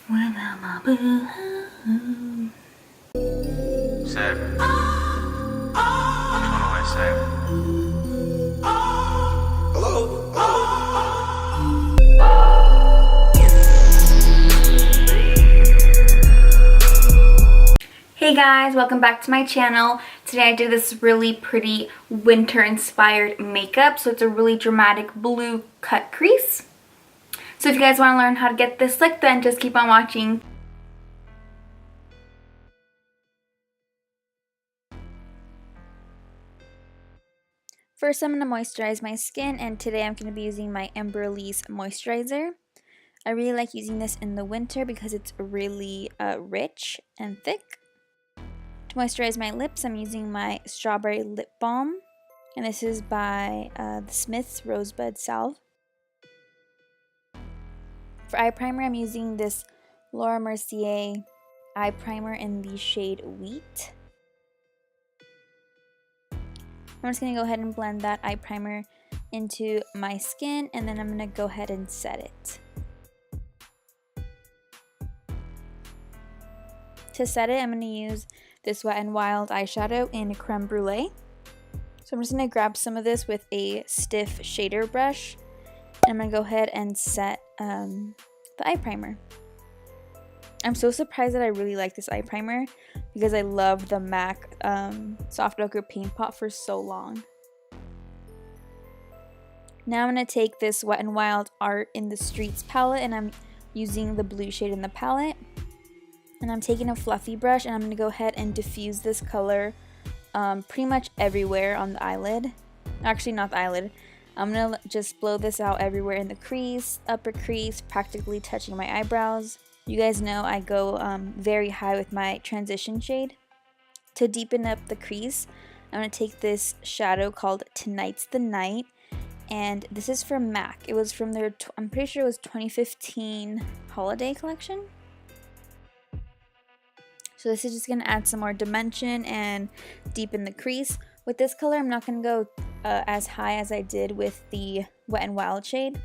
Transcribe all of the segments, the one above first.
without my boo. Save. Which one do I save? Hello? Hey guys, welcome back to my channel. Today I did this really pretty winter inspired makeup. So it's a really dramatic blue cut crease. So if you guys want to learn how to get this look, then just keep on watching. First, I'm going to moisturize my skin, and today I'm going to be using my EMBRYOLISSE Moisturizer. I really like using this in the winter because it's really rich and thick. To moisturize my lips, I'm using my Strawberry Lip Balm, and this is by the Smith's Rosebud Salve. For eye primer, I'm using this Laura Mercier eye primer in the shade Wheat. I'm just going to go ahead and blend that eye primer into my skin, and then I'm going to go ahead and set it. To set it, I'm going to use this Wet n Wild eyeshadow in Creme Brulee. So I'm just going to grab some of this with a stiff shader brush. And I'm going to go ahead and set the eye primer. I'm so surprised that I really like this eye primer because I love the MAC Soft Ochre Paint Pot for so long. Now I'm going to take this Wet n Wild Art in the Streets palette, and I'm using the blue shade in the palette. And I'm taking a fluffy brush, and I'm going to go ahead and diffuse this color pretty much everywhere on the eyelid. Actually, not the eyelid. I'm going to just blow this out everywhere in the crease, upper crease, practically touching my eyebrows. You guys know I go very high with my transition shade. To deepen up the crease, I'm going to take this shadow called Tonight's the Night. And this is from MAC. It was from their, I'm pretty sure it was 2015 holiday collection. So this is just going to add some more dimension and deepen the crease. With this color, I'm not going to go as high as I did with the Wet n Wild shade.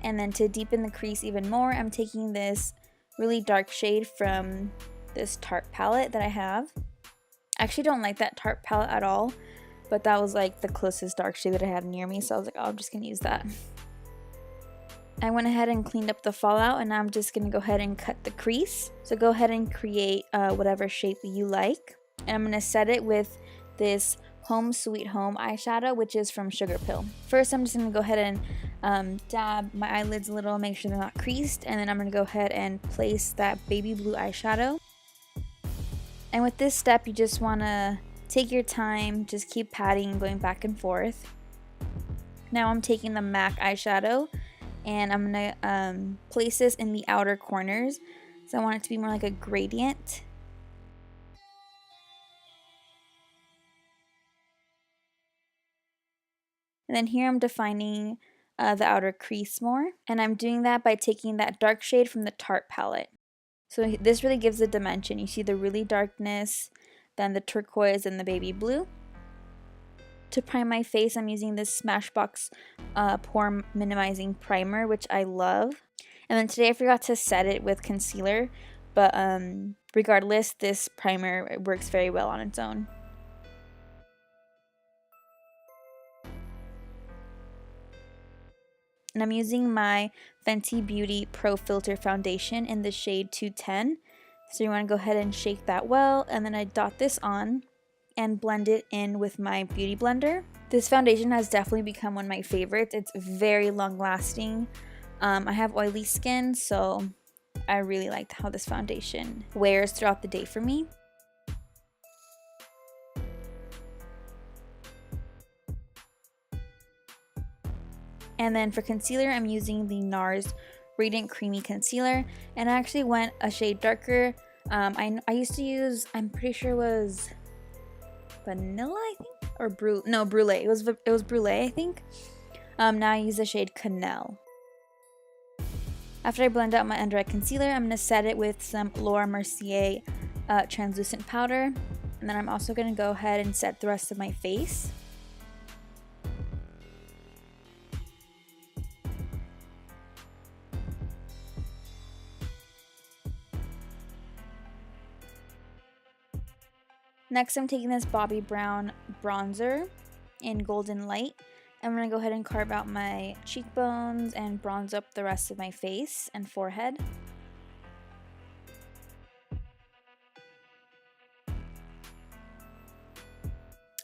And then to deepen the crease even more, I'm taking this really dark shade from this Tarte palette that I have. I actually don't like that Tarte palette at all, but that was like the closest dark shade that I had near me, so I was like, oh, I'm just going to use that. I went ahead and cleaned up the fallout, and now I'm just going to go ahead and cut the crease. So go ahead and create whatever shape you like. And I'm going to set it with this Home Sweet Home eyeshadow, which is from SUGARPILL. First, I'm just going to go ahead and dab my eyelids a little, make sure they're not creased. And then I'm going to go ahead and place that baby blue eyeshadow. And with this step, you just want to take your time, just keep patting and going back and forth. Now I'm taking the MAC eyeshadow, and I'm going to place this in the outer corners. So I want it to be more like a gradient. And then here I'm defining the outer crease more. And I'm doing that by taking that dark shade from the Tarte palette. So this really gives a dimension. You see the really darkness, then the turquoise and the baby blue. To prime my face, I'm using this Smashbox Pore Minimizing Primer, which I love. And then today I forgot to set it with concealer, but regardless, this primer works very well on its own. And I'm using my Fenty Beauty Pro Filter Foundation in the shade 210. So you want to go ahead and shake that well, and then I dot this on and blend it in with my beauty blender. This foundation has definitely become one of my favorites. It's very long lasting. I have oily skin, so I really liked how this foundation wears throughout the day for me. And then for concealer, I'm using the NARS Radiant Creamy Concealer, and I actually went a shade darker. I used to use, I'm pretty sure it was vanilla, I think, or Brulee. It was Brulee, I think. Now I use the shade Cannelle. After I blend out my under eye concealer, I'm going to set it with some Laura Mercier translucent powder, and then I'm also going to go ahead and set the rest of my face. Next, I'm taking this Bobbi Brown bronzer in Golden Light. I'm going to go ahead and carve out my cheekbones and bronze up the rest of my face and forehead.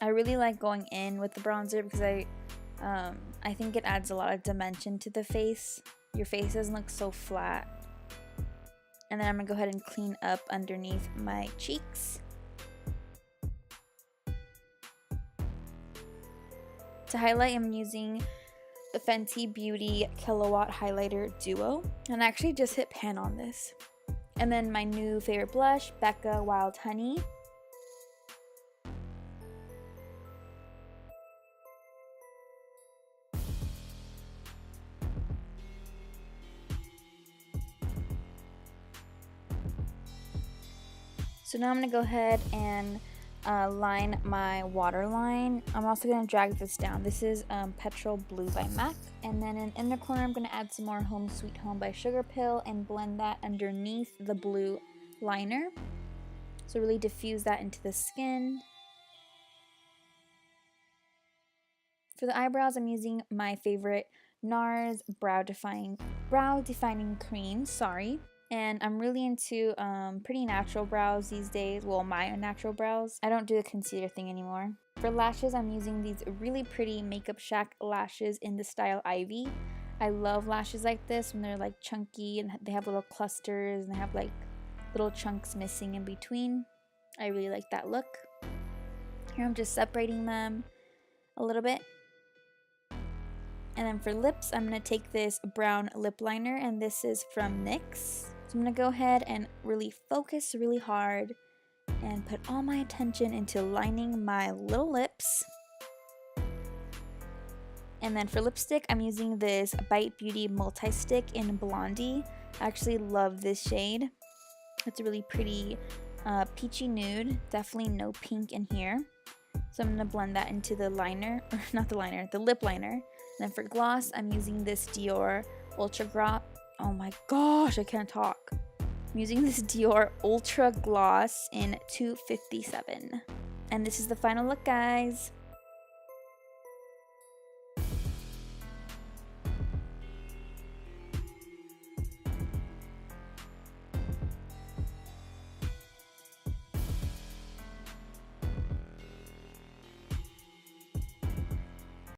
I really like going in with the bronzer because I think it adds a lot of dimension to the face. Your face doesn't look so flat. And then I'm going to go ahead and clean up underneath my cheeks. To highlight, I'm using the Fenty Beauty Killawatt Highlighter Duo. And I actually just hit pan on this. And then my new favorite blush, BECCA Wild Honey. So now I'm going to go ahead and line my waterline. I'm also going to drag this down. This is Petrol Blue by MAC. And then in the inner corner, I'm going to add some more Home Sweet Home by SUGARPILL and blend that underneath the blue liner. So really diffuse that into the skin. For the eyebrows, I'm using my favorite NARS Brow Defining Cream. And I'm really into pretty natural brows these days. Well, my natural brows. I don't do the concealer thing anymore. For lashes, I'm using these really pretty Makeup Shack lashes in the style Ivy. I love lashes like this when they're like chunky and they have little clusters and they have like little chunks missing in between. I really like that look. Here I'm just separating them a little bit. And then for lips, I'm going to take this brown lip liner, and this is from NYX. So I'm going to go ahead and really focus really hard and put all my attention into lining my little lips. And then for lipstick, I'm using this Bite Beauty Multi-Stick in Blondie. I actually love this shade. It's a really pretty peachy nude. Definitely no pink in here. So I'm going to blend that into the liner, or not the liner, the lip liner. And then for gloss, I'm using this Dior Ultra Gloss. Oh my gosh, I can't talk. I'm using this Dior Ultra Gloss in 257. And this is the final look, guys.